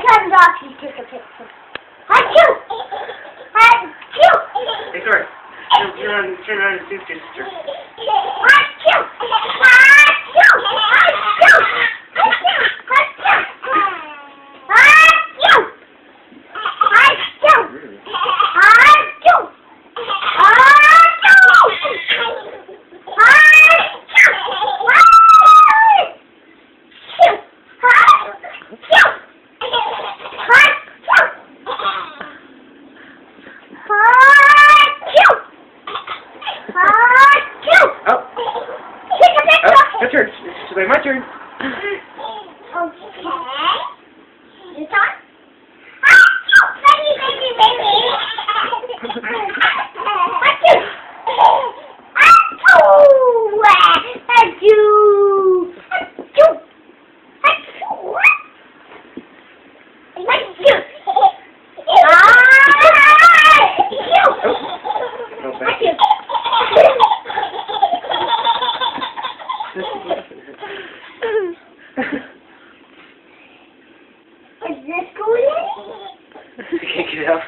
turn off, you take a picture. Achoo! Achoo! Hey, sorry. Turn around and see sister. Achoo! Achoo! Achoo! That's your turn. It's like my turn. Okay. This on? Achoo! Baby, baby, baby. Achoo! Achoo! Achoo! Achoo! Achoo! Achoo! Go back. Is this going in? You can't get out.